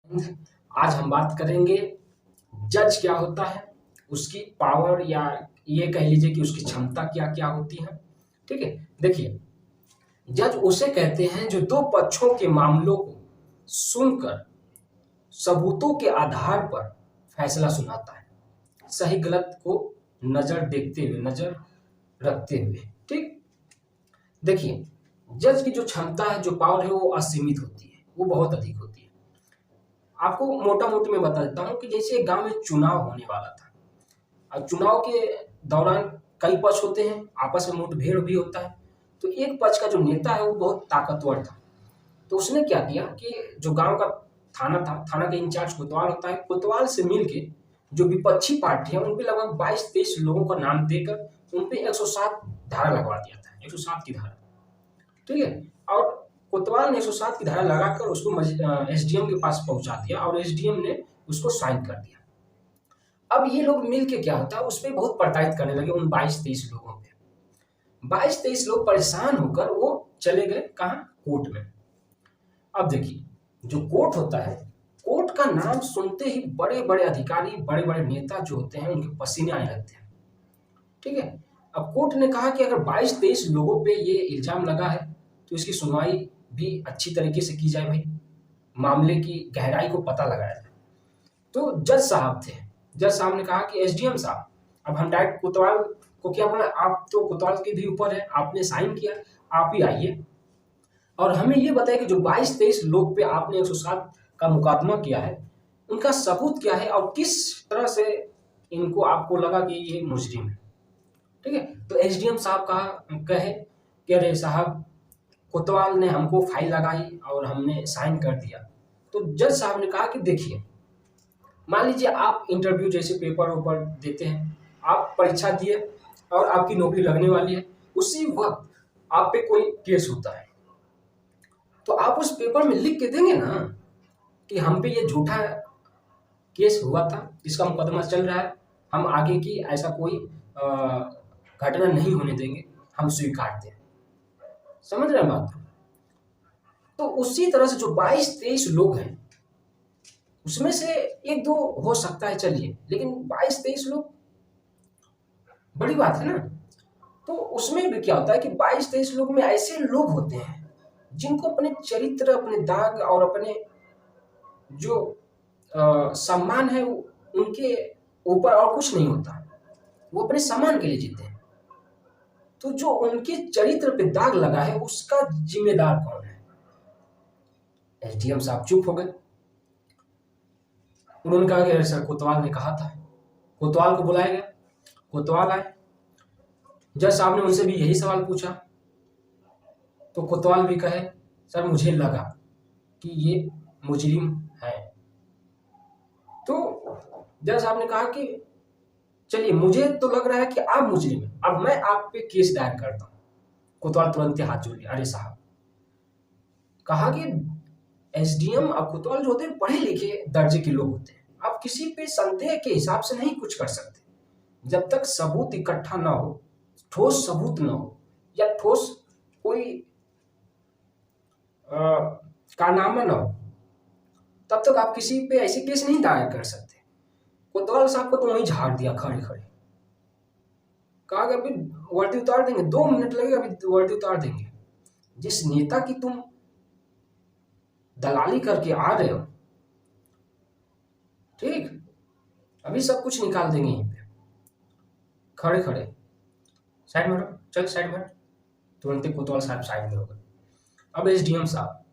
आज हम बात करेंगे जज क्या होता है, उसकी पावर या ये कह लीजिए कि उसकी क्षमता क्या-क्या होती है। ठीक है? देखिए, जज उसे कहते हैं जो 2 पक्षों के मामलों को सुनकर सबूतों के आधार पर फैसला सुनाता है। सही गलत को नज़र रखते हुए। ठीक? देखिए, जज की जो क्षमता है, जो पावर है वो असीमित होती है, वो बहुत अधिक होती है। आपको मोटा-मोटी मैं बता देता हूँ कि जैसे गाँव में चुनाव होने वाला था। अब चुनाव के दौरान कई पक्ष होते हैं, आपस में मुठभेड़ भी होता है। तो एक पक्ष का जो नेता है वो बहुत ताकतवर था। तो उसने क्या किया कि जो गाँव का थाना था, थाना का इंचार्ज कोतवाल होता है, कोतवाल से मिल के जो विपक्षी पार्टी है, उन पे लगभग 22-23 लोगों का नाम देकर उन पे 107 धारा लगवा दिया था, 107 की धारा। ठीक है? और कोतवाल ने 107 की धारा लगाकर उसको एसडीएम के पास पहुंचा दिया और एसडीएम ने उसको साइन कर दिया। अब ये लोग मिल के क्या होता है, उस पे बहुत प्रताड़ित करने लगे उन 22-23 लोगों पे। 22-23 लोग परेशान होकर वो चले गए कहाँ? कोर्ट में। अब देखिए, जो कोर्ट होता है, कोर्ट का नाम सुनते ही बड़े-बड़े अधिकारी, बड़े-बड़े नेता जो होते हैं, उनके पसीने आने लगते हैं। ठीक है? अब कोर्ट ने कहा कि अगर 22-23 लोगों पे ये इल्ज़ाम लगा है, तो इसकी सुनवाई भी अच्छी तरीके से की जाए भाई। मामले की गहराई को पता लगाया जाए। तो जज साहब थे। जज साहब ने कहा कि एसडीएम साहब, अब हम डायरेक्ट कोतवाल को क्या बोला, आप तो कोतवाल के भी ऊपर है, आपने साइन किया, आप ही आइए और हमें ये बताइए कि जो 22-23 लोग पे आपने 107 का मुकदमा किया है, उनका सबूत क्या है और किस तरह से इनको आपको लगा कि ये मुजरिम है। ठीक है? तो एसडीएम साहब कहे कि अरे साहब, कोतवाल ने हमको फाइल लगाई और हमने साइन कर दिया। तो जज साहब ने कहा कि देखिए, मान लीजिए आप इंटरव्यू जैसे पेपर वेपर देते हैं, आप परीक्षा दिए और आपकी नौकरी लगने वाली है, उसी वक्त आप पे कोई केस होता है, तो आप उस पेपर में लिख के देंगे ना कि हम पे ये झूठा केस हुआ था, इसका मुकदमा चल रहा है, हम आगे की ऐसा कोई घटना नहीं होने देंगे, हम स्वीकारते हैं। समझ रहे हैं बात को? तो उसी तरह से जो 22-23 लोग हैं, उसमें से 1-2 हो सकता है चलिए, लेकिन 22-23 लोग बड़ी बात है ना। तो उसमें भी क्या होता है कि 22-23 लोग में ऐसे लोग होते हैं जिनको अपने चरित्र, अपने दाग और अपने जो सम्मान है उनके ऊपर और कुछ नहीं होता। वो अपने सम्मान के लिए जीते हैं। तो जो उनके चरित्र पे दाग लगा है, उसका जिम्मेदार कौन है? एसडीएम साहब चुप हो गए। उन्होंने कहा कि सर, कोतवाल ने कहा था। कोतवाल को बुलाया गया, कोतवाल आए। जज साहब ने उनसे भी यही सवाल पूछा, तो कोतवाल भी कहे सर, मुझे लगा कि ये मुजरिम है। तो जज साहब ने कहा कि चलिए, मुझे तो लग रहा है कि आप मुजरिम हैं, अब मैं आप पे केस दायर करता हूं। कोतवाल तुरंत हाथ जोड़ लिया, अरे साहब, कहा कि एसडीएम और कोतवाल जो होते हैं पढ़े लिखे दर्जे के लोग होते हैं, आप किसी पे संदेह के हिसाब से नहीं कुछ कर सकते जब तक सबूत इकट्ठा ना हो, ठोस सबूत ना हो या ठोस कोई कारनामा ना हो, तब तक आप किसी पे ऐसे केस नहीं दायर कर सकते। कोतवाल साहब को तो वहीं झाड़ दिया खड़े खड़े। कहा कि अभी वर्दी उतार देंगे, 2 मिनट लगेगा, अभी वर्दी उतार देंगे। जिस नेता की तुम दलाली करके आ रहे हो, ठीक, अभी सब कुछ निकाल देंगे यहीं पे खड़े खड़े। साइड में रहो, चल साइड में। तुरंत ही कोतवाल साहब साइड में हो गए। अब एसडीएम साहब,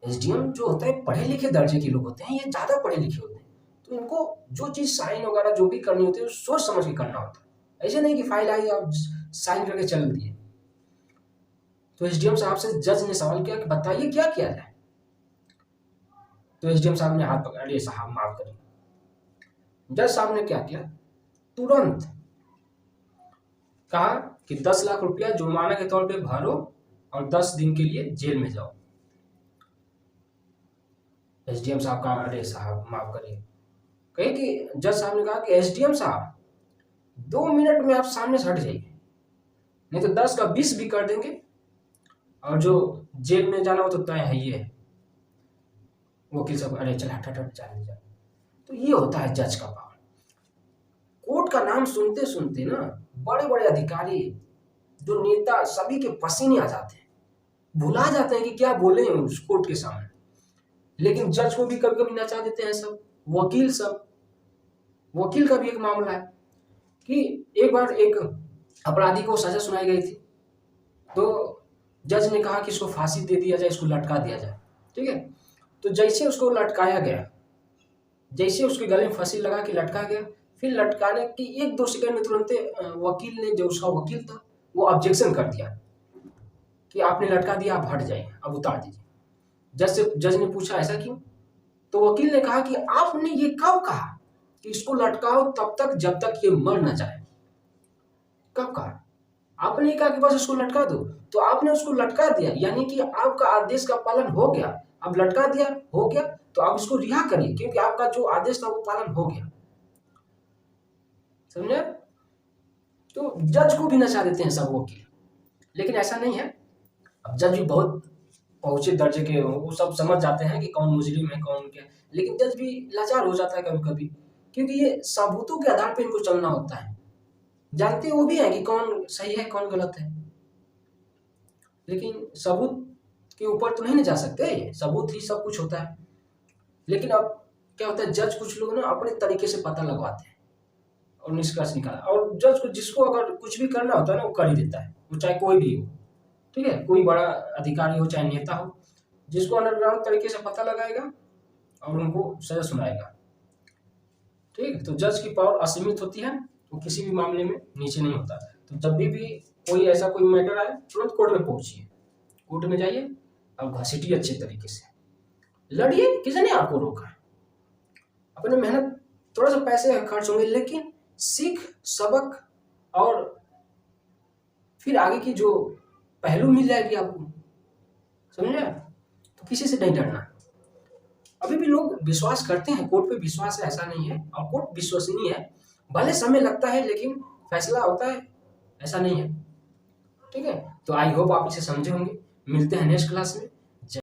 एसडीएम जो होता है पढ़े लिखे दर्जे के लोग होते हैं, ये ज्यादा पढ़े लिखे होते हैं, तो इनको जो चीज साइन वगैरह जो भी करनी होती है सोच समझ के करना होता है। ऐसे नहीं कि फाइल आई आप साइन करके चल दिए। तो एसडीएम साहब से जज ने सवाल किया कि बताइए क्या किया जाए। तो एसडीएम साहब ने हाथ पकड़, अरे साहब माफ करिए। जज साहब ने क्या किया, तुरंत कहा कि 10 लाख रुपया जुर्माना के तौर पे भरो और 10 दिन के लिए जेल में जाओ। एसडीएम साहब कहा, अरे साहब माफ करिए। कहे कि जज साहब ने कहा कि एसडीएम साहब, 2 मिनट में आप सामने से हट जाइए, नहीं तो 10 का 20 भी कर देंगे और जो जेल में जाना हो तो तय है ही है। वकील साहब अरे चल हट हट हट चल जा। तो ये होता है जज का पावर। कोर्ट का नाम सुनते सुनते ना बड़े बड़े अधिकारी, जो नेता, सभी के पसीने आ जाते हैं, भुला जाते हैं कि क्या बोले उस कोर्ट के सामने। लेकिन जज को भी कभी कभी नचा देते हैं सब, वकील सब। वकील का भी एक मामला है कि एक बार एक अपराधी को सजा सुनाई गई थी, तो जज ने कहा कि इसको फांसी दे दिया जाए, इसको लटका दिया जाए। ठीक है, तो जैसे उसको लटकाया गया, जैसे उसके गले में फांसी लगा के लटका गया, फिर लटकाने की 1-2 सेकंड में तुरंत वकील ने, जो उसका वकील था, वो ऑब्जेक्शन कर दिया कि आपने लटका दिया, आप हट जाइए, अब उतार दीजिए। जज ने पूछा ऐसा क्यों? तो वकील ने कहा कि आपने ये कब कहा कि इसको लटकाओ तब तक जब तक ये मर न जाए? कब कहा? आपने कहा कि बस इसको लटका दो, तो आपने उसको लटका दिया, यानी कि आपका आदेश का पालन हो गया। अब लटका दिया, हो गया, तो आप इसको रिहा करिए, क्योंकि आपका जो आदेश था वो पालन हो गया। समझे? तो जज को भी नचा देते हैं सब वकील, लेकिन ऐसा नहीं है। अब जज भी बहुत पहुंचे दर्जे के, वो सब समझ जाते हैं कि कौन मुजरिम है कौन क्या, लेकिन जज भी लाचार हो जाता है कभी कभी, क्योंकि ये सबूतों के आधार पर इनको चलना होता है। जानते वो भी है कि कौन सही है कौन गलत है, लेकिन सबूत के ऊपर तो नहीं ना जा सकते, सबूत ही सब कुछ होता है। लेकिन अब क्या होता है, जज कुछ लोग ना अपने तरीके से पता लगवाते हैं और निष्कर्ष निकाला, और जज को जिसको अगर कुछ भी करना होता है ना वो कर ही देता है, वो चाहे कोई भी हो। ठीक है, कोई बड़ा अधिकारी हो चाहे नेता हो, जिसको अंडरग्राउंड तरीके से पता लगाएगा और उनको सजा सुनाएगा। ठीक है, तो जज की पावर असीमित होती है, वो किसी भी मामले में नीचे नहीं होता। तो जब भी कोई ऐसा कोई मैटर आए, तुरंत कोर्ट में पहुंचिए, कोर्ट में जाइए और घसीटिए अच्छे तरीके से, लड़िए, किसने आपको रोका? अपने मेहनत, थोड़ा सा पैसे खर्च होंगे, लेकिन सीख, सबक और फिर आगे की जो पहलू मिल जाएगी आपको। समझे? तो किसी से नहीं डरना। अभी भी लोग विश्वास करते हैं, कोर्ट पे विश्वास है, ऐसा नहीं है, और कोर्ट विश्वसनीय है, भले समय लगता है लेकिन फैसला होता है, ऐसा नहीं है। ठीक है, तो आई होप आप इसे समझे होंगे। मिलते हैं नेक्स्ट क्लास में।